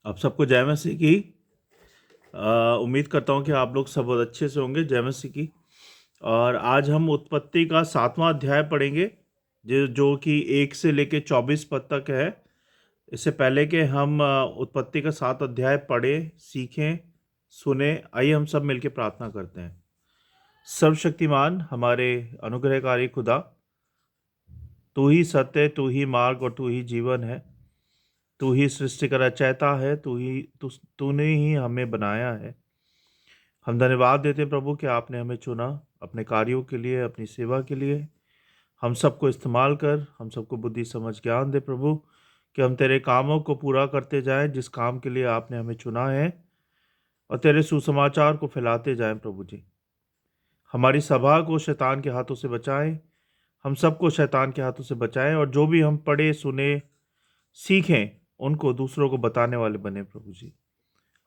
आप सबको जय मसीह की। उम्मीद करता हूँ कि आप लोग सब बहुत अच्छे से होंगे। जय मसीह की। और आज हम उत्पत्ति का 7वां अध्याय पढ़ेंगे, जो कि 1 से लेके 24 पद तक है। इससे पहले कि हम उत्पत्ति का 7 अध्याय पढ़ें, सीखें, सुने, आइए हम सब मिलकर प्रार्थना करते हैं। सर्वशक्तिमान हमारे अनुग्रहकारी खुदा, तू ही सत्य, तू ही मार्ग और तू ही जीवन है। तू ही सृष्टि का रचयिता है। तूने ही हमें बनाया है। हम धन्यवाद देते हैं प्रभु कि आपने हमें चुना अपने कार्यों के लिए, अपनी सेवा के लिए। हम सबको इस्तेमाल कर, हम सबको बुद्धि समझ ज्ञान दे प्रभु, कि हम तेरे कामों को पूरा करते जाएं जिस काम के लिए आपने हमें चुना है, और तेरे सुसमाचार को फैलाते जाएं प्रभु जी। हमारी सभा को शैतान के हाथों से बचाएं, हम सबको शैतान के हाथों से बचाएं, और जो भी हम पढ़े सुने सीखें उनको दूसरों को बताने वाले बने प्रभु जी।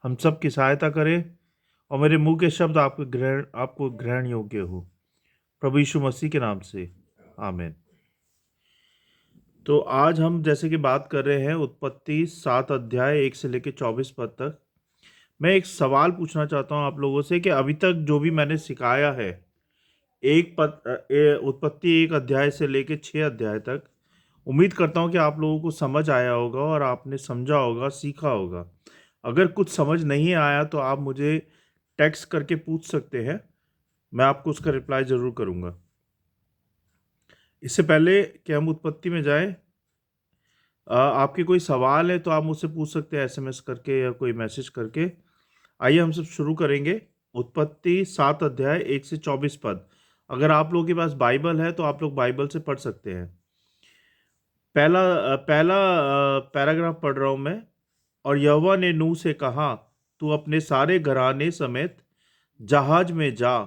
हम सब की सहायता करें और मेरे मुंह के शब्द आपको ग्रहण योग्य हो, प्रभु यीशु मसीह के नाम से, आमीन। तो आज हम जैसे कि बात कर रहे हैं उत्पत्ति 7 अध्याय 1 से लेकर 24 पद तक। मैं एक सवाल पूछना चाहता हूं आप लोगों से कि अभी तक जो भी मैंने सिखाया है, उत्पत्ति 1 अध्याय से लेकर 6 अध्याय तक, उम्मीद करता हूं कि आप लोगों को समझ आया होगा और आपने समझा होगा, सीखा होगा। अगर कुछ समझ नहीं आया तो आप मुझे टेक्स्ट करके पूछ सकते हैं, मैं आपको उसका रिप्लाई जरूर करूंगा। इससे पहले कि हम उत्पत्ति में जाएं, आपके कोई सवाल है तो आप मुझसे पूछ सकते हैं एसएमएस करके या कोई मैसेज करके। आइए हम सब शुरू करेंगे। उत्पत्ति 7 अध्याय 1 से 24 पद। अगर आप लोगों के पास बाइबल है तो आप लोग बाइबल से पढ़ सकते हैं। पहला पैराग्राफ पढ़ रहा हूं मैं। और यहोवा ने नूह से कहा, तू अपने सारे घराने समेत जहाज में जा,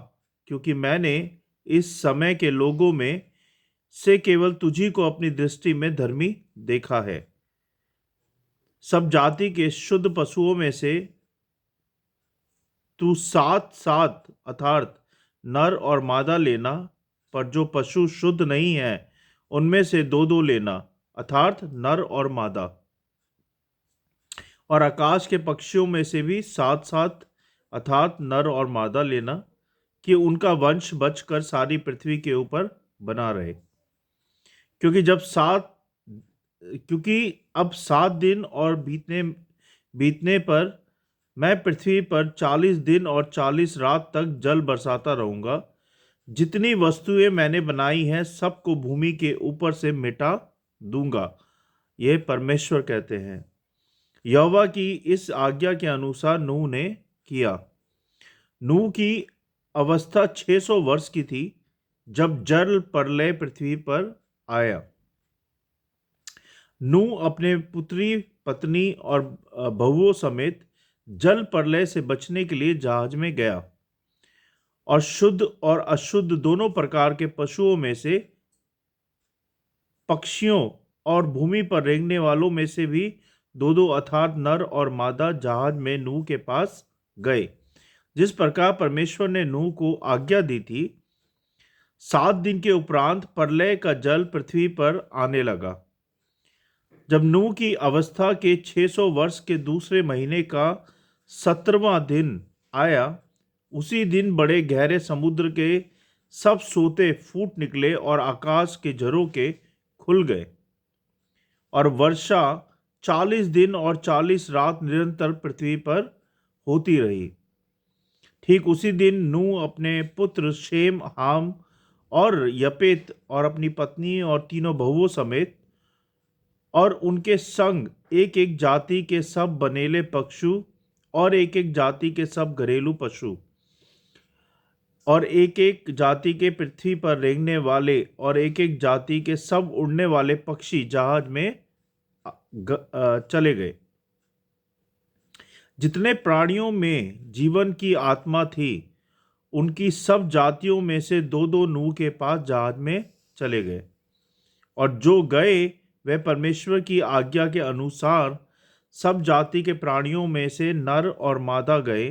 क्योंकि मैंने इस समय के लोगों में से केवल तुझी को अपनी दृष्टि में धर्मी देखा है। सब जाति के शुद्ध पशुओं में से तू 7 अर्थात नर और मादा लेना, पर जो पशु शुद्ध नहीं है उनमें से 2 लेना, अर्थात नर और मादा। और आकाश के पक्षियों में से भी 7 अर्थात नर और मादा लेना, कि उनका वंश बचकर सारी पृथ्वी के ऊपर बना रहे। क्योंकि अब 7 दिन और बीतने पर मैं पृथ्वी पर 40 दिन और 40 रात तक जल बरसाता रहूंगा। जितनी वस्तुएं मैंने बनाई हैं सबको भूमि के ऊपर से मिटा दूंगा, यह परमेश्वर कहते हैं। यहोवा की इस आज्ञा के अनुसार नूह ने किया। नूह की अवस्था 600 वर्ष की थी जब जल प्रलय पृथ्वी पर आया। नूह अपने पुत्री, पत्नी और बहुओं समेत जल प्रलय से बचने के लिए जहाज में गया, और शुद्ध और अशुद्ध दोनों प्रकार के पशुओं में से, पक्षियों और भूमि पर रेंगने वालों में से भी 2 अर्थात नर और मादा जहाज में नूह के पास गए, जिस प्रकार परमेश्वर ने नूह को आज्ञा दी थी। 7 दिन के उपरांत प्रलय का जल पृथ्वी पर आने लगा। जब नूह की अवस्था के 600 वर्ष के दूसरे महीने का 17वां दिन आया, उसी दिन बड़े गहरे समुद्र के सब सोते फूट निकले और आकाश के झरोखे खुल गए, और वर्षा 40 दिन और 40 रात निरंतर पृथ्वी पर होती रही। ठीक उसी दिन नूह अपने पुत्र शेम, हाम और यपेत और अपनी पत्नी और तीनों बहुओं समेत और उनके संग एक एक जाति के सब बनेले पशु और एक एक जाति के सब घरेलू पशु और एक एक जाति के पृथ्वी पर रेंगने वाले और एक एक जाति के सब उड़ने वाले पक्षी जहाज में चले गए। जितने प्राणियों में जीवन की आत्मा थी, उनकी सब जातियों में से 2 नूह के पास जहाज में चले गए, और जो गए वे परमेश्वर की आज्ञा के अनुसार सब जाति के प्राणियों में से नर और मादा गए।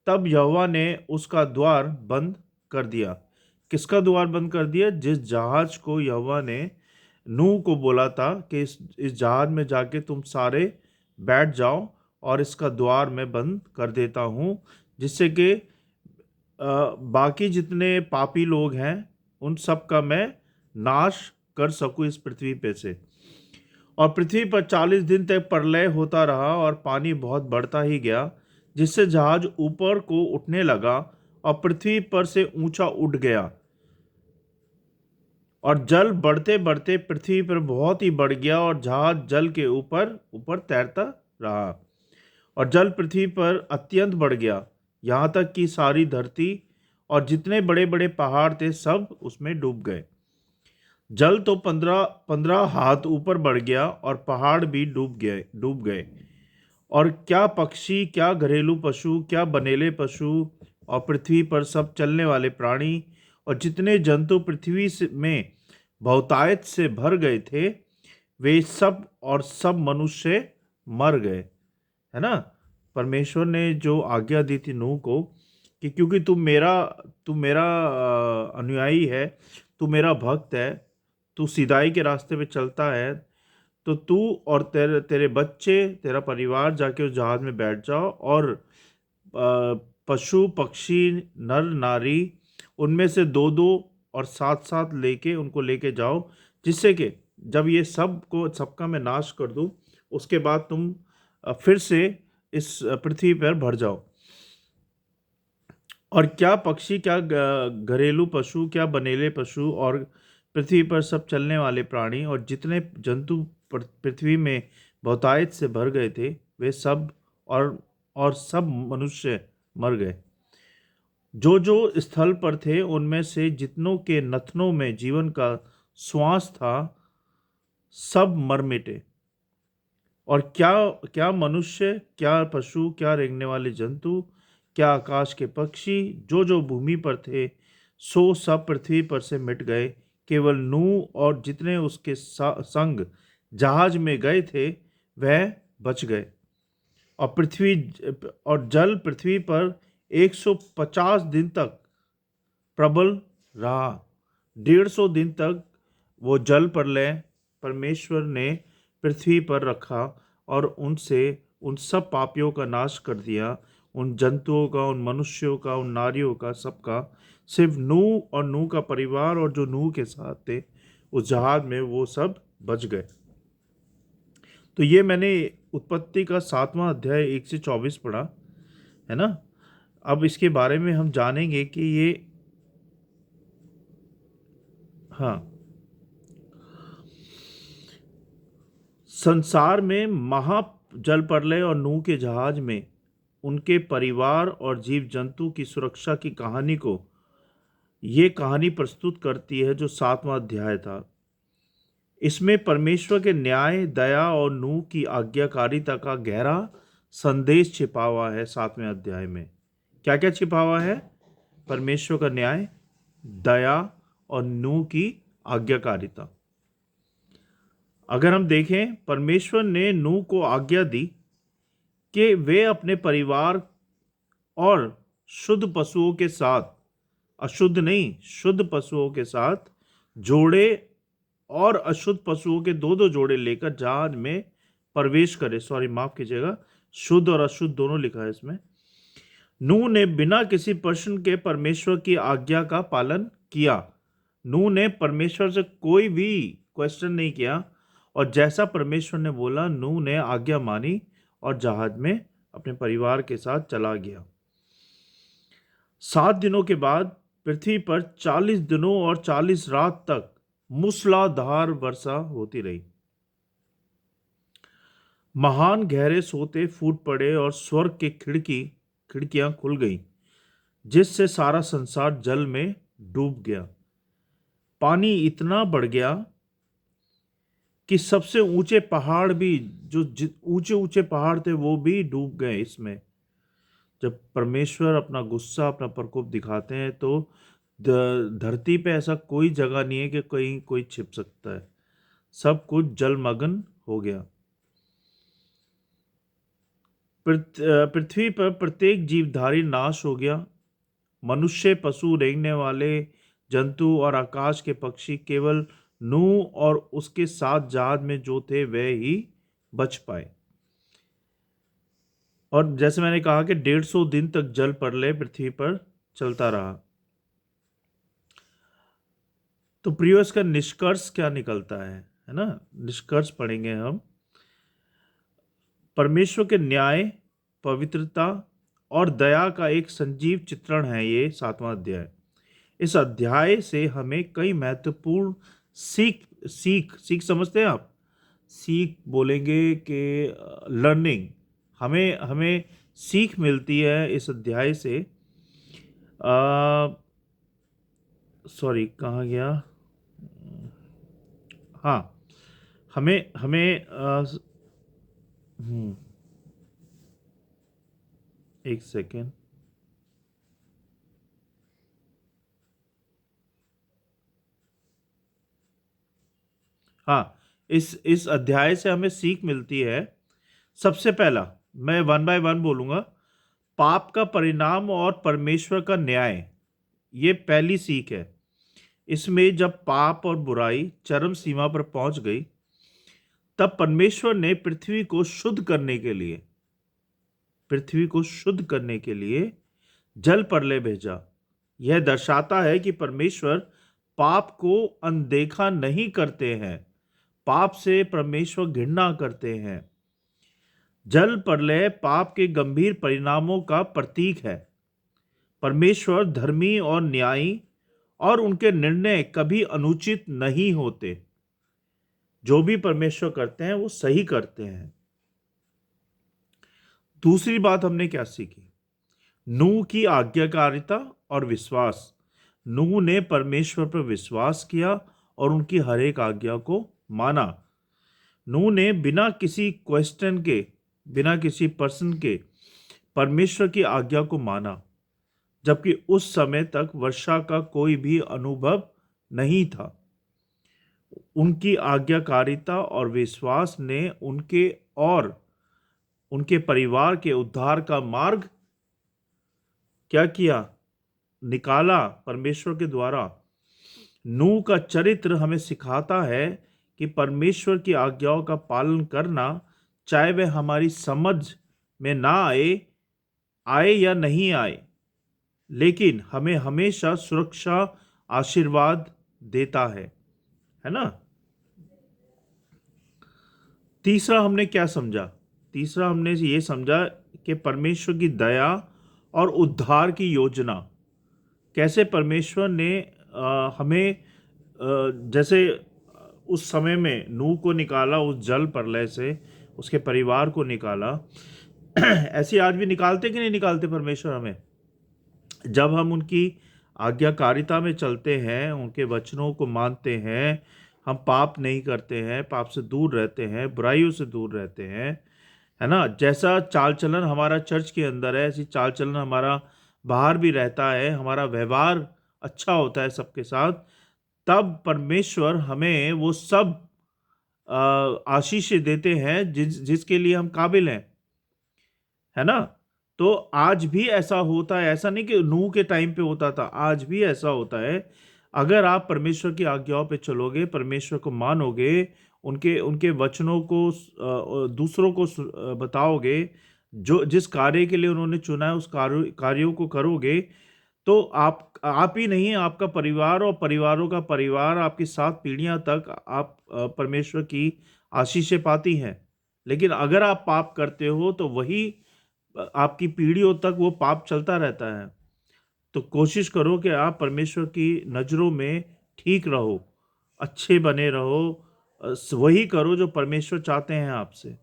तब यहोवा ने उसका द्वार बंद कर दिया। किसका द्वार बंद कर दिया? जिस जहाज को यहोवा ने नूह को बोला था कि इस जहाज में जाके तुम सारे बैठ जाओ, और इसका द्वार मैं बंद कर देता हूँ, जिससे कि बाकी जितने पापी लोग हैं उन सब का मैं नाश कर सकूं इस पृथ्वी पे से। और पृथ्वी पर 40 दिन तक प्रलय होता रहा और पानी बहुत बढ़ता ही गया, जिससे जहाज ऊपर को उठने लगा और पृथ्वी पर से ऊंचा उठ गया। और जल बढ़ते बढ़ते पृथ्वी पर बहुत ही बढ़ गया और जहाज जल के ऊपर ऊपर तैरता रहा। और जल पृथ्वी पर अत्यंत बढ़ गया, यहाँ तक कि सारी धरती और जितने बड़े बड़े पहाड़ थे सब उसमें डूब गए। जल तो 15 हाथ ऊपर बढ़ गया और पहाड़ भी डूब गए। और क्या पक्षी, क्या घरेलू पशु, क्या बनेले पशु और पृथ्वी पर सब चलने वाले प्राणी और जितने जंतु में बहुतायत से भर गए थे, वे सब और सब मनुष्य मर गए। है ना। परमेश्वर ने जो आज्ञा दी थी नूह को कि क्योंकि तू मेरा अनुयायी है, तू मेरा भक्त है, तू सिधाई के रास्ते पे चलता है, तो तू और तेरे तेरे बच्चे, तेरा परिवार जाके उस जहाज में बैठ जाओ और पशु पक्षी नर नारी उनमें से दो दो और साथ साथ उनको लेके जाओ, जिससे कि जब ये सबका मैं नाश कर दूं, उसके बाद तुम फिर से इस पृथ्वी पर भर जाओ। और क्या पक्षी, क्या घरेलू पशु, क्या बनेले पशु और पृथ्वी पर सब चलने वाले प्राणी और जितने जंतु पृथ्वी में बहुतायत से भर गए थे, वे सब और सब मनुष्य मर गए। जो जो स्थल पर थे उनमें से जितनों के नथनों में जीवन का श्वास था, सब मर मिटे। और क्या क्या मनुष्य, क्या पशु, क्या रेंगने वाले जंतु, क्या आकाश के पक्षी, जो जो भूमि पर थे, सो सब पृथ्वी पर से मिट गए। केवल नूह और जितने उसके संग जहाज में गए थे वह बच गए। और जल पृथ्वी पर 150 दिन तक प्रबल रहा। 150 दिन तक वो जल प्रलय परमेश्वर ने पृथ्वी पर रखा और उन सब पापियों का नाश कर दिया, उन जंतुओं का, उन मनुष्यों का, उन नारियों का, सबका। सिर्फ नूह और नूह का परिवार और जो नूह के साथ थे उस जहाज में, वो सब बच गए। तो ये मैंने उत्पत्ति का 7वां अध्याय 1 से 24 पढ़ा, है ना। अब इसके बारे में हम जानेंगे कि ये, हाँ, संसार में महा जल प्रलय और नूह के जहाज में उनके परिवार और जीव जंतु की सुरक्षा की कहानी को ये कहानी प्रस्तुत करती है, जो 7वां अध्याय था। इसमें परमेश्वर के न्याय, दया और नूह की आज्ञाकारिता का गहरा संदेश छिपा हुआ है। 7वें अध्याय में क्या क्या छिपा हुआ है? परमेश्वर का न्याय, दया और नूह की आज्ञाकारिता। अगर हम देखें, परमेश्वर ने नूह को आज्ञा दी कि वे अपने परिवार और शुद्ध पशुओं के साथ, अशुद्ध नहीं, शुद्ध पशुओं के साथ जोड़े और अशुद्ध पशुओं के दो दो जोड़े लेकर जहाज में प्रवेश करे। सॉरी, माफ कीजिएगा, शुद्ध और अशुद्ध दोनों लिखा है इसमें। नूह ने बिना किसी प्रश्न के परमेश्वर की आज्ञा का पालन किया। नूह ने परमेश्वर से कोई भी क्वेश्चन नहीं किया और जैसा परमेश्वर ने बोला, नूह ने आज्ञा मानी और जहाज में अपने परिवार के साथ चला गया। 7 दिनों के बाद पृथ्वी पर 40 दिनों और 40 रात तक मूसलाधार वर्षा होती रही। महान गहरे सोते फूट पड़े और स्वर्ग की खिड़कियां खुल गईं, जिससे सारा संसार जल में डूब गया। पानी इतना बढ़ गया कि सबसे ऊंचे पहाड़ भी, जो ऊंचे ऊंचे पहाड़ थे, वो भी डूब गए इसमें। जब परमेश्वर अपना गुस्सा, अपना प्रकोप दिखाते हैं, तो धरती पे ऐसा कोई जगह नहीं है कि कहीं कोई छिप सकता है। सब कुछ जलमग्न हो गया। पृथ्वी पर प्रत्येक जीवधारी नाश हो गया। मनुष्य, पशु, रेंगने वाले जंतु और आकाश के पक्षी, केवल नूह और उसके साथ जहाज में जो थे वे ही बच पाए। और जैसे मैंने कहा कि 150 दिन तक जल प्रलय पृथ्वी पर चलता रहा। तो प्रियो, इसका निष्कर्ष क्या निकलता है ना? निष्कर्ष पढ़ेंगे हम। परमेश्वर के न्याय, पवित्रता और दया का एक सजीव चित्रण है ये 7वां अध्याय। इस अध्याय से हमें कई महत्वपूर्ण सीख सीख सीख समझते हैं आप? सीख बोलेंगे कि लर्निंग, हमें हमें सीख मिलती है इस अध्याय से। सॉरी, कहाँ गया? हाँ, हमें हमें एक सेकेंड। हाँ, इस अध्याय से हमें सीख मिलती है। सबसे पहला, मैं वन बाय वन बोलूंगा। पाप का परिणाम और परमेश्वर का न्याय, ये पहली सीख है। इसमें जब पाप और बुराई चरम सीमा पर पहुंच गई, तब परमेश्वर ने पृथ्वी को शुद्ध करने के लिए जल प्रलय भेजा। यह दर्शाता है कि परमेश्वर पाप को अनदेखा नहीं करते हैं। पाप से परमेश्वर घृणा करते हैं। जल प्रलय पाप के गंभीर परिणामों का प्रतीक है। परमेश्वर धर्मी और न्यायी, और उनके निर्णय कभी अनुचित नहीं होते। जो भी परमेश्वर करते हैं वो सही करते हैं। दूसरी बात हमने क्या सीखी? नूह की आज्ञाकारिता और विश्वास। नूह ने परमेश्वर पर विश्वास किया और उनकी हर एक आज्ञा को माना। नूह ने बिना किसी क्वेश्चन के, बिना किसी प्रश्न के परमेश्वर की आज्ञा को माना, जबकि उस समय तक वर्षा का कोई भी अनुभव नहीं था। उनकी आज्ञाकारिता और विश्वास ने उनके और उनके परिवार के उद्धार का मार्ग क्या किया? निकाला परमेश्वर के द्वारा। नूह का चरित्र हमें सिखाता है कि परमेश्वर की आज्ञाओं का पालन करना, चाहे वह हमारी समझ में ना आए या नहीं आए, लेकिन हमें हमेशा सुरक्षा, आशीर्वाद देता है ना? तीसरा हमने क्या समझा? तीसरा हमने ये समझा कि परमेश्वर की दया और उद्धार की योजना, कैसे परमेश्वर ने हमें जैसे उस समय में नूह को निकाला उस जल प्रलय से, उसके परिवार को निकाला, ऐसे आज भी निकालते कि नहीं निकालते परमेश्वर हमें? जब हम उनकी आज्ञाकारिता में चलते हैं, उनके वचनों को मानते हैं, हम पाप नहीं करते हैं, पाप से दूर रहते हैं, बुराइयों से दूर रहते हैं, है ना? जैसा चाल चलन हमारा चर्च के अंदर है, ऐसी चाल चलन हमारा बाहर भी रहता है, हमारा व्यवहार अच्छा होता है सबके साथ, तब परमेश्वर हमें वो सब आशीष देते हैं जिसके लिए हम काबिल हैं, है ना? तो आज भी ऐसा होता है। ऐसा नहीं कि नूह के टाइम पे होता था, आज भी ऐसा होता है। अगर आप परमेश्वर की आज्ञाओं पे चलोगे, परमेश्वर को मानोगे, उनके उनके वचनों को दूसरों को बताओगे, जो जिस कार्य के लिए उन्होंने चुना है उस कार्यों को करोगे, तो आप ही नहीं, आपका परिवार और परिवारों का परिवार, आपकी 7 पीढ़ियां तक आप परमेश्वर की आशीषें पाती हैं। लेकिन अगर आप पाप करते हो तो वही आपकी पीढ़ियों तक वो पाप चलता रहता है। तो कोशिश करो कि आप परमेश्वर की नज़रों में ठीक रहो, अच्छे बने रहो, वही करो जो परमेश्वर चाहते हैं आपसे।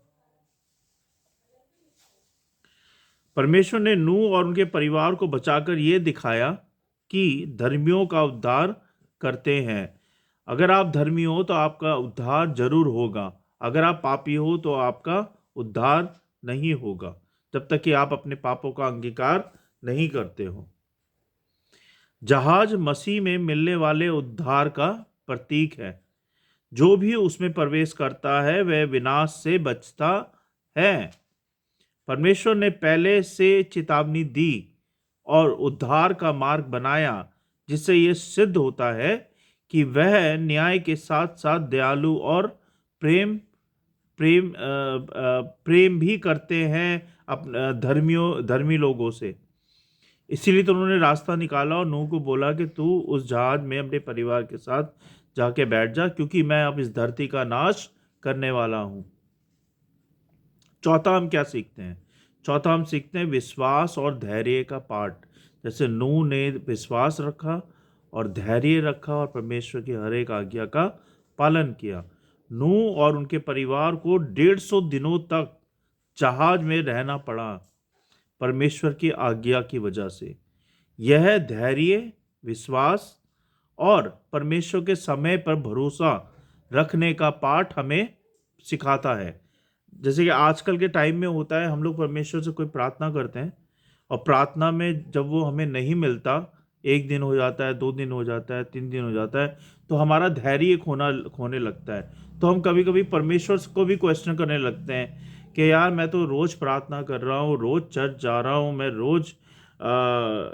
परमेश्वर ने नूह और उनके परिवार को बचाकर ये दिखाया कि धर्मियों का उद्धार करते हैं। अगर आप धर्मी हो तो आपका उद्धार जरूर होगा। अगर आप पापी हो तो आपका उद्धार नहीं होगा, जब तक कि आप अपने पापों का अंगीकार नहीं करते हो। जहाज मसीह में मिलने वाले उद्धार का प्रतीक है। जो भी उसमें प्रवेश करता है वह विनाश से बचता है। परमेश्वर ने पहले से चेतावनी दी और उद्धार का मार्ग बनाया, जिससे यह सिद्ध होता है कि वह न्याय के साथ साथ दयालु और प्रेम भी करते हैं धर्मी लोगों से। इसीलिए तो उन्होंने रास्ता निकाला और नूह को बोला कि तू उस जहाज में अपने परिवार के साथ जाके बैठ जा, क्योंकि मैं अब इस धरती का नाश करने वाला हूं। चौथा हम क्या सीखते हैं? चौथा हम सीखते हैं विश्वास और धैर्य का पाठ। जैसे नूह ने विश्वास रखा और धैर्य रखा और परमेश्वर की हर एक आज्ञा का पालन किया। नूह और उनके परिवार को 150 दिनों तक जहाज में रहना पड़ा परमेश्वर की आज्ञा की वजह से। यह धैर्य, विश्वास और परमेश्वर के समय पर भरोसा रखने का पाठ हमें सिखाता है। जैसे कि आजकल के टाइम में होता है, हम लोग परमेश्वर से कोई प्रार्थना करते हैं और प्रार्थना में जब वो हमें नहीं मिलता, 1 दिन हो जाता है, 2 दिन हो जाता है, 3 दिन हो जाता है, तो हमारा धैर्य खोने लगता है। तो हम कभी कभी परमेश्वर को भी क्वेश्चन करने लगते हैं कि यार मैं तो रोज प्रार्थना कर रहा हूँ, रोज चर्च जा रहा हूँ, मैं रोज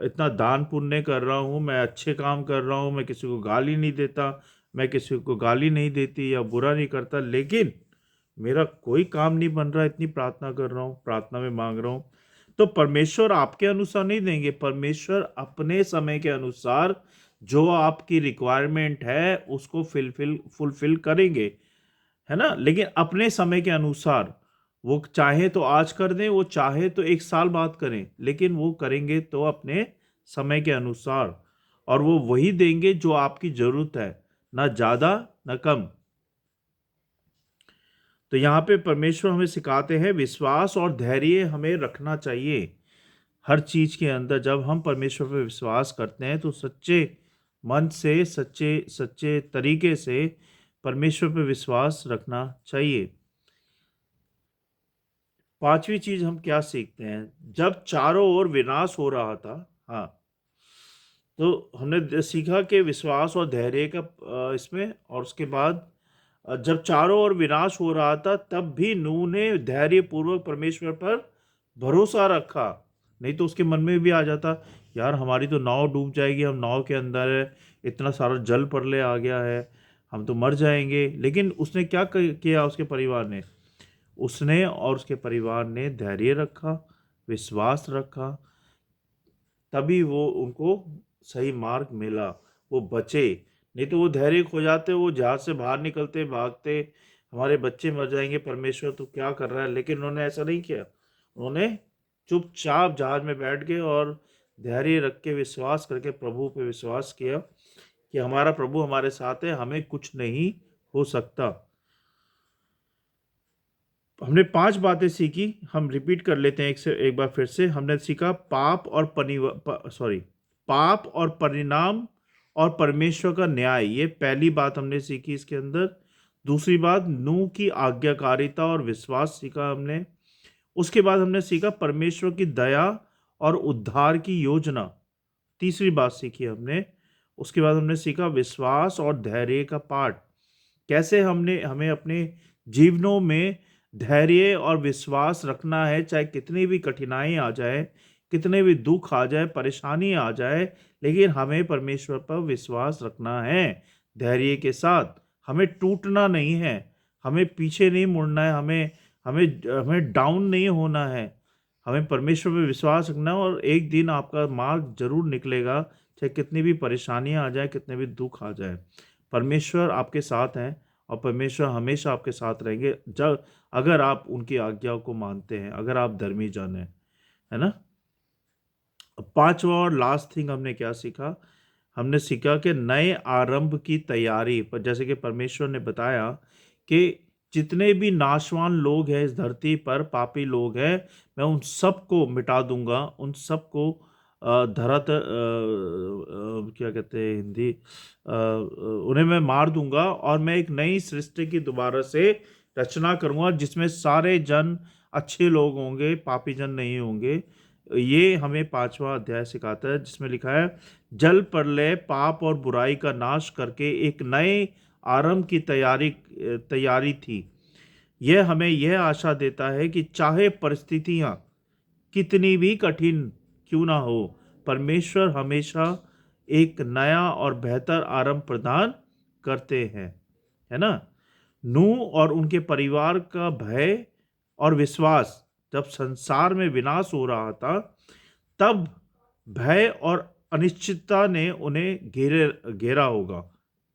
इतना दान पुण्य कर रहा हूँ, मैं अच्छे काम कर रहा हूँ, मैं किसी को गाली नहीं देता, मैं किसी को गाली नहीं देती या बुरा नहीं करता, लेकिन मेरा कोई काम नहीं बन रहा, इतनी प्रार्थना कर रहा हूँ, प्रार्थना में मांग रहा हूँ। तो परमेश्वर आपके अनुसार नहीं देंगे, परमेश्वर अपने समय के अनुसार जो आपकी रिक्वायरमेंट है उसको फुलफिल करेंगे, है ना। लेकिन अपने समय के अनुसार, वो चाहे तो आज कर दें, वो चाहे तो 1 साल बाद करें, लेकिन वो करेंगे तो अपने समय के अनुसार, और वो वही देंगे जो आपकी जरूरत है, ना ज्यादा ना कम। तो यहाँ पे परमेश्वर हमें सिखाते हैं विश्वास और धैर्य हमें रखना चाहिए हर चीज के अंदर। जब हम परमेश्वर पर विश्वास करते हैं तो सच्चे मन से, सच्चे सच्चे तरीके से परमेश्वर पर विश्वास रखना चाहिए। पांचवी चीज हम क्या सीखते हैं? जब चारों ओर विनाश हो रहा था, हाँ, तो हमने सीखा कि विश्वास और धैर्य का इसमें, और उसके बाद जब चारों ओर विनाश हो रहा था तब भी नूह ने धैर्य पूर्वक परमेश्वर पर भरोसा रखा। नहीं तो उसके मन में भी आ जाता, यार हमारी तो नाव डूब जाएगी, हम नाव के अंदर है, इतना सारा जल प्रलय आ गया है, हम तो मर जाएंगे। लेकिन उसने क्या किया? उसके परिवार ने, उसने और उसके परिवार ने धैर्य रखा, विश्वास रखा, तभी वो उनको सही मार्ग मिला, वो बचे। नहीं तो वो धैर्य खो जाते, वो जहाज से बाहर निकलते, भागते, हमारे बच्चे मर जाएंगे, परमेश्वर तो क्या कर रहा है। लेकिन उन्होंने ऐसा नहीं किया, उन्होंने चुपचाप जहाज में बैठ गए और धैर्य रख के, विश्वास करके प्रभु पे विश्वास किया कि हमारा प्रभु हमारे साथ है, हमें कुछ नहीं हो सकता। हमने 5 बातें सीखी, हम रिपीट कर लेते हैं एक बार फिर से। हमने सीखा पाप और परिणाम और परमेश्वर का न्याय, ये पहली बात हमने सीखी इसके अंदर। दूसरी बात, नूह की आज्ञाकारिता और विश्वास सीखा हमने। उसके बाद हमने सीखा परमेश्वर की दया और उद्धार की योजना, तीसरी बात सीखी हमने। उसके बाद हमने सीखा विश्वास और धैर्य का पाठ, कैसे हमें अपने जीवनों में धैर्य और विश्वास रखना है, चाहे कितनी भी कठिनाई आ जाए, कितने भी दुख आ जाए, परेशानी आ जाए, लेकिन हमें परमेश्वर पर विश्वास रखना है धैर्य के साथ। हमें टूटना नहीं है, हमें पीछे नहीं मुड़ना है, हमें हमें हमें डाउन नहीं होना है, हमें परमेश्वर पर विश्वास रखना है। और एक दिन आपका मार्ग जरूर निकलेगा, चाहे कितनी भी परेशानियां आ जाए, कितने भी दुख आ जाए, परमेश्वर आपके साथ हैं और परमेश्वर हमेशा आपके साथ रहेंगे, जब अगर आप उनकी आज्ञाओं को मानते हैं, अगर आप धर्मी जन हैं, है ना। अब पांचवा और लास्ट थिंग हमने क्या सीखा? हमने सीखा कि नए आरंभ की तैयारी पर, जैसे कि परमेश्वर ने बताया कि जितने भी नाशवान लोग हैं इस धरती पर, पापी लोग हैं, मैं उन सबको मिटा दूंगा, उन सबको क्या कहते हैं हिंदी, उन्हें मैं मार दूंगा और मैं एक नई सृष्टि की दोबारा से रचना करूंगा, जिसमें सारे जन अच्छे लोग होंगे, पापी जन नहीं होंगे। ये हमें 5वां अध्याय सिखाता है, जिसमें लिखा है जल प्रलय पाप और बुराई का नाश करके एक नए आरंभ की तैयारी थी। यह हमें यह आशा देता है कि चाहे परिस्थितियां कितनी भी कठिन क्यों ना हो, परमेश्वर हमेशा एक नया और बेहतर आरंभ प्रदान करते हैं, है ना। नूह और उनके परिवार का भय और विश्वास, जब संसार में विनाश हो रहा था, तब भय और अनिश्चितता ने उन्हें घेरा होगा,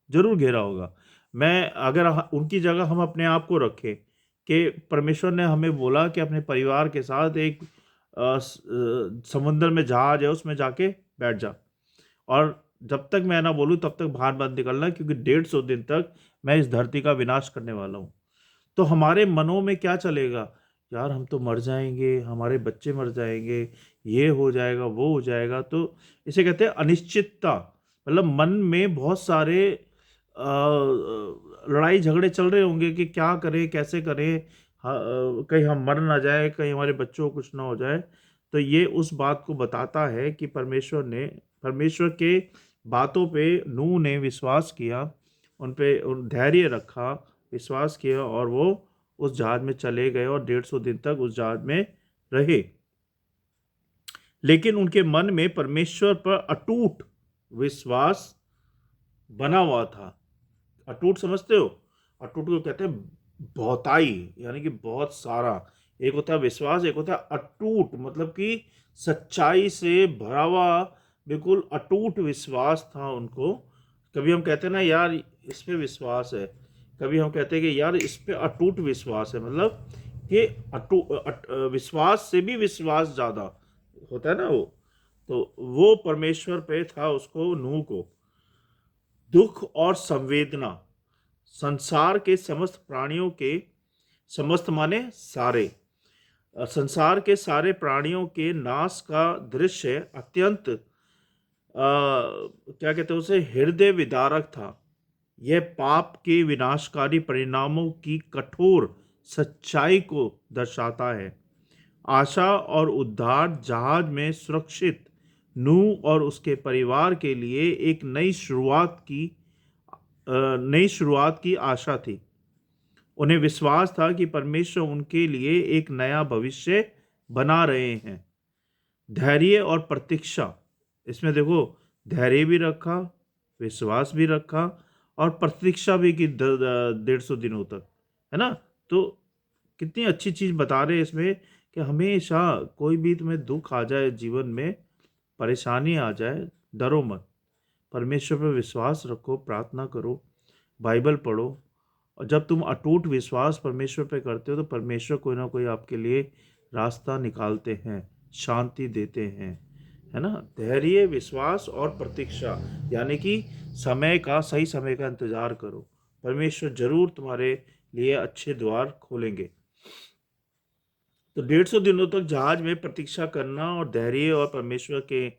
जरूर घेरा होगा। मैं अगर उनकी जगह हम अपने आप को रखें कि परमेश्वर ने हमें बोला कि अपने परिवार के साथ एक समुद्र में जहाज है, उसमें जाके बैठ जा, और जब तक मैं ना बोलूं तब तक बाहर मत निकलना, क्योंकि 150 दिन तक मैं इस धरती का विनाश करने वाला हूं। तो हमारे मनों में क्या चलेगा? यार हम तो मर जाएंगे, हमारे बच्चे मर जाएंगे, ये हो जाएगा, वो हो जाएगा। तो इसे कहते हैं अनिश्चितता। मतलब मन में बहुत सारे लड़ाई झगड़े चल रहे होंगे कि क्या करें, कैसे करें, कहीं हम मर ना जाए, कहीं हमारे बच्चों को कुछ ना हो जाए। तो ये उस बात को बताता है कि परमेश्वर के बातों पे नूह ने विश्वास किया, उन पे धैर्य रखा, विश्वास किया, और वो उस जहाज में चले गए और 150 दिन तक उस जहाज में रहे। लेकिन उनके मन में परमेश्वर पर अटूट विश्वास बना हुआ था। अटूट समझते हो? अटूट को कहते हैं बहुताई, यानी कि बहुत सारा। एक होता है विश्वास, एक होता है अटूट, मतलब कि सच्चाई से भरा हुआ, बिल्कुल अटूट विश्वास था उनको। कभी हम कहते हैं ना यार इस पे विश्वास है, कभी हम कहते हैं कि यार इस पे अटूट विश्वास है, मतलब कि विश्वास से भी विश्वास ज्यादा होता है ना वो। तो वो परमेश्वर पे था उसको, नूह को। दुख और संवेदना, संसार के समस्त प्राणियों के, समस्त माने सारे, संसार के सारे प्राणियों के नाश का दृश्य अत्यंत क्या कहते हैं उसे, हृदय विदारक था। यह पाप के विनाशकारी परिणामों की कठोर सच्चाई को दर्शाता है। आशा और उद्धार जहाज में सुरक्षित नूह और उसके परिवार के लिए एक नई शुरुआत की आशा थी। उन्हें विश्वास था कि परमेश्वर उनके लिए एक नया भविष्य बना रहे हैं। धैर्य और प्रतीक्षा, इसमें देखो, धैर्य भी रखा, विश्वास भी रखा, और प्रतीक्षा भी की 150 दिनों तक, है ना। तो कितनी अच्छी चीज बता रहे हैं इसमें कि हमेशा कोई भी तुम्हें दुख आ जाए, जीवन में परेशानी आ जाए, डरो मत, परमेश्वर पर विश्वास रखो, प्रार्थना करो, बाइबल पढ़ो। और जब तुम अटूट विश्वास परमेश्वर पे करते हो तो परमेश्वर कोई ना कोई आपके लिए रास्ता निकालते हैं, शांति देते हैं, है ना। धैर्य, विश्वास और प्रतीक्षा, यानी कि सही समय का इंतजार करो, परमेश्वर जरूर तुम्हारे लिए अच्छे द्वार खोलेंगे। तो 150 दिनों तक जहाज में प्रतीक्षा करना और धैर्य और परमेश्वर के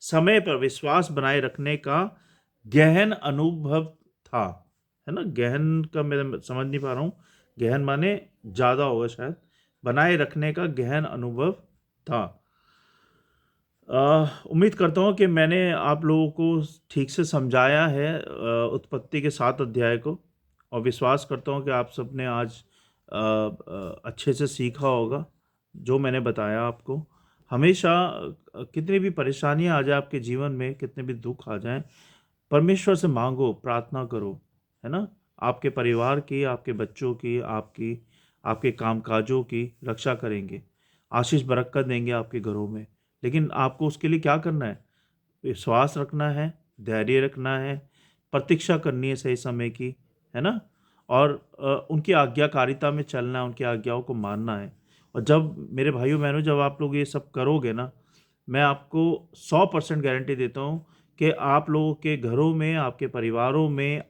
समय पर विश्वास बनाए रखने का गहन अनुभव था, है ना। गहन का मैं समझ नहीं पा रहा हूँ, गहन माने ज्यादा होगा शायद, बनाए रखने का गहन अनुभव था। उम्मीद करता हूँ कि मैंने आप लोगों को ठीक से समझाया है उत्पत्ति के 7 अध्याय को, और विश्वास करता हूँ कि आप सबने आज अच्छे से सीखा होगा जो मैंने बताया आपको। हमेशा कितनी भी परेशानियां आ जाए आपके जीवन में, कितने भी दुख आ जाएं, परमेश्वर से मांगो, प्रार्थना करो, है ना। आपके परिवार की, आपके बच्चों की, आपके कामकाजों की रक्षा करेंगे, आशीष बरकत देंगे आपके घरों में। लेकिन आपको उसके लिए क्या करना है? विश्वास रखना है, धैर्य रखना है, प्रतीक्षा करनी है सही समय की, है ना। और उनकी आज्ञाकारिता में चलना है, उनकी आज्ञाओं को मानना है। और जब मेरे भाइयों बहनों, जब आप लोग ये सब करोगे ना, मैं आपको 100% गारंटी देता हूँ कि आप लोगों के घरों में, आपके परिवारों में,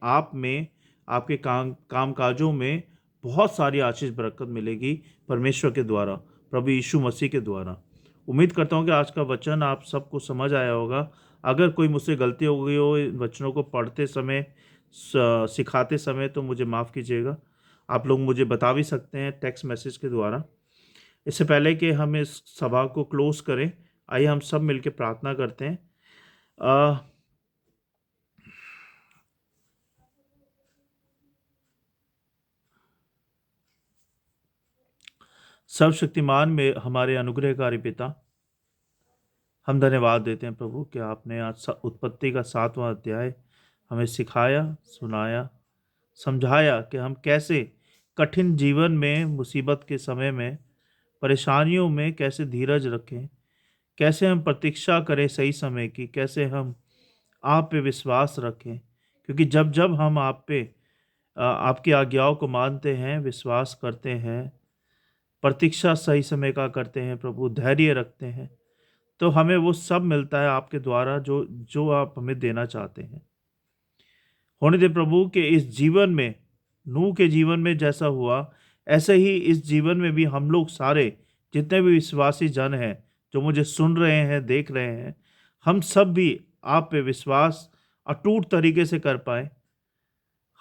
आपके काम काजों में बहुत सारी आशीष बरकत मिलेगी परमेश्वर के द्वारा, प्रभु यीशु मसीह के द्वारा। उम्मीद करता हूँ कि आज का वचन आप सबको समझ आया होगा। अगर कोई मुझसे गलती हो गई हो इन वचनों को पढ़ते समय, सिखाते समय, तो मुझे माफ़ कीजिएगा। आप लोग मुझे बता भी सकते हैं टेक्स्ट मैसेज के द्वारा। इससे पहले कि हम इस सभा को क्लोज करें, आइए हम सब मिलकर प्रार्थना करते हैं। अ, सर्वशक्तिमान में हमारे अनुग्रहकारी पिता, हम धन्यवाद देते हैं प्रभु कि आपने आज उत्पत्ति का 7वां अध्याय हमें सिखाया, सुनाया, समझाया कि हम कैसे कठिन जीवन में, मुसीबत के समय में, परेशानियों में कैसे धीरज रखें, कैसे हम प्रतीक्षा करें सही समय की, कैसे हम आप पे विश्वास रखें। क्योंकि जब जब हम आप पे आपकी आज्ञाओं को मानते हैं, विश्वास करते हैं, प्रतीक्षा सही समय का करते हैं प्रभु, धैर्य रखते हैं, तो हमें वो सब मिलता है आपके द्वारा जो जो आप हमें देना चाहते हैं। होने दे प्रभु के इस जीवन में, नूह के जीवन में जैसा हुआ, ऐसे ही इस जीवन में भी हम लोग सारे जितने भी विश्वासी जन हैं, जो मुझे सुन रहे हैं, देख रहे हैं, हम सब भी आप पे विश्वास अटूट तरीके से कर पाए।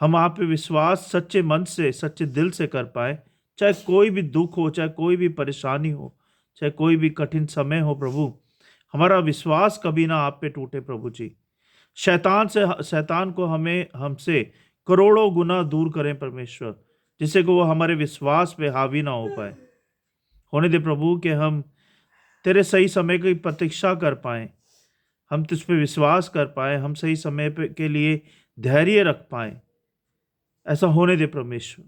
हम आप पे विश्वास सच्चे मन से, सच्चे दिल से कर पाए। चाहे कोई भी दुख हो, चाहे कोई भी परेशानी हो, चाहे कोई भी कठिन समय हो प्रभु, हमारा विश्वास कभी ना आप पे टूटे प्रभु जी। शैतान को हमें हमसे करोड़ों गुना दूर करें परमेश्वर, जिससे कि वो हमारे विश्वास पे हावी ना हो पाए। होने दे प्रभु कि हम तेरे सही समय की प्रतीक्षा कर पाएं, हम तुझ पे विश्वास कर पाएं, हम सही समय पे के लिए धैर्य रख पाएं। ऐसा होने दे परमेश्वर।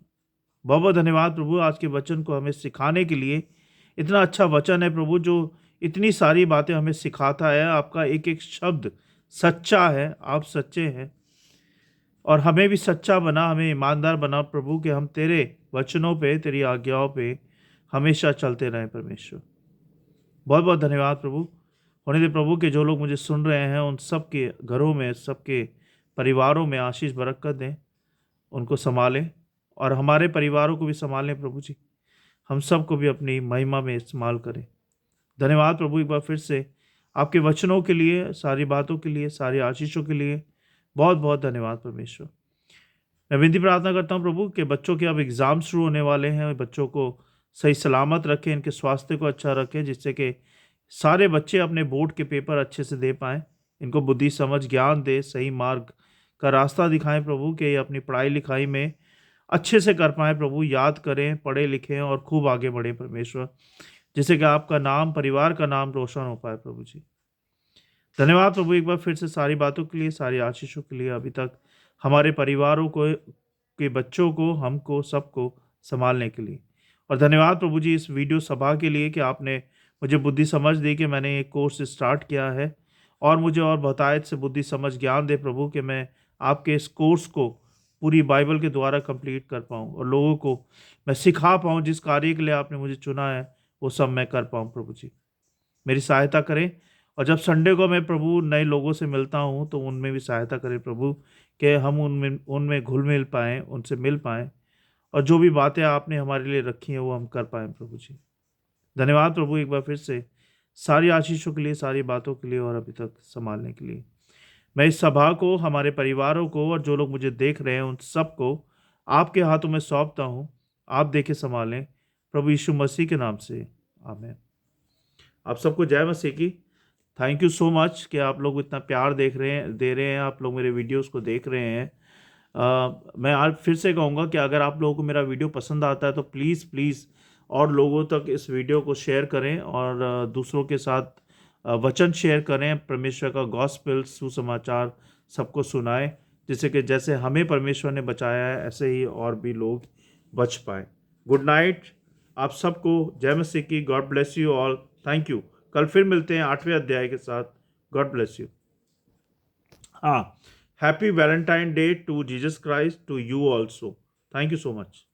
बहुत बहुत धन्यवाद प्रभु, आज के वचन को हमें सिखाने के लिए। इतना अच्छा वचन है प्रभु, जो इतनी सारी बातें हमें सिखाता है। आपका एक एक शब्द सच्चा है, आप सच्चे हैं, और हमें भी सच्चा बना, हमें ईमानदार बना प्रभु, कि हम तेरे वचनों पे, तेरी आज्ञाओं पे हमेशा चलते रहें परमेश्वर। बहुत बहुत धन्यवाद प्रभु। होने दे प्रभु कि जो लोग मुझे सुन रहे हैं, उन सबके घरों में, सबके परिवारों में आशीष बरकत दें, उनको संभालें, और हमारे परिवारों को भी संभालें प्रभु जी। हम सबको भी अपनी महिमा में इस्तेमाल करें। धन्यवाद प्रभु एक बार फिर से आपके वचनों के लिए, सारी बातों के लिए, सारी आशीषों के लिए बहुत बहुत धन्यवाद परमेश्वर। मैं विनती प्रार्थना करता हूँ प्रभु कि बच्चों के अब एग्ज़ाम शुरू होने वाले हैं, बच्चों को सही सलामत रखें, इनके स्वास्थ्य को अच्छा रखें, जिससे कि सारे बच्चे अपने बोर्ड के पेपर अच्छे से दे पाएँ। इनको बुद्धि, समझ, ज्ञान दे, सही मार्ग का रास्ता दिखाएं प्रभु, कि ये अपनी पढ़ाई लिखाई में अच्छे से कर पाएँ प्रभु, याद करें, पढ़े लिखें और खूब आगे बढ़ें परमेश्वर, जिससे कि आपका नाम, परिवार का नाम रोशन हो पाए प्रभु जी। धन्यवाद प्रभु एक बार फिर से सारी बातों के लिए, सारी आशीषों के लिए, अभी तक हमारे परिवारों को, के बच्चों को, हमको, सबको संभालने के लिए। और धन्यवाद प्रभु जी इस वीडियो सभा के लिए कि आपने मुझे बुद्धि समझ दी कि मैंने एक कोर्स स्टार्ट किया है, और मुझे और बहुतायत से बुद्धि समझ ज्ञान दे प्रभु, कि मैं आपके इस कोर्स को पूरी बाइबल के द्वारा कंप्लीट कर पाऊँ, और लोगों को मैं सिखा पाऊँ, जिस कार्य के लिए आपने मुझे चुना है वो सब मैं कर पाऊँ प्रभु जी। मेरी सहायता करें, और जब संडे को मैं प्रभु नए लोगों से मिलता हूँ, तो उनमें भी सहायता करें प्रभु, कि हम उनमें उनमें घुल मिल पाएँ, उनसे मिल पाएँ, और जो भी बातें आपने हमारे लिए रखी हैं वो हम कर पाएँ प्रभु जी। धन्यवाद प्रभु एक बार फिर से सारी आशीषों के लिए, सारी बातों के लिए, और अभी तक संभालने के लिए। मैं इस सभा को, हमारे परिवारों को, और जो लोग मुझे देख रहे हैं उन सबको आपके हाथों में सौंपता हूँ। आप देखे संभालें, प्रभु यीशु मसीह के नाम से, आमीन। आप सबको जय मसीह की। थैंक यू सो मच कि आप लोग इतना प्यार दे रहे हैं, आप लोग मेरे वीडियोस को देख रहे हैं। मैं आज फिर से कहूँगा कि अगर आप लोगों को मेरा वीडियो पसंद आता है तो प्लीज़ प्लीज़ और लोगों तक इस वीडियो को शेयर करें, और दूसरों के साथ वचन शेयर करें, परमेश्वर का गॉस्पेल, सुसमाचार सबको सुनाएं, जिससे कि जैसे हमें परमेश्वर ने बचाया है, ऐसे ही और भी लोग बच पाएँ। गुड नाइट आप सबको, जय मसीह की। God bless you all. Thank you. कल फिर मिलते हैं 8वें अध्याय के साथ। God bless you. हाँ, happy Valentine day to Jesus Christ, to you also. Thank you so much.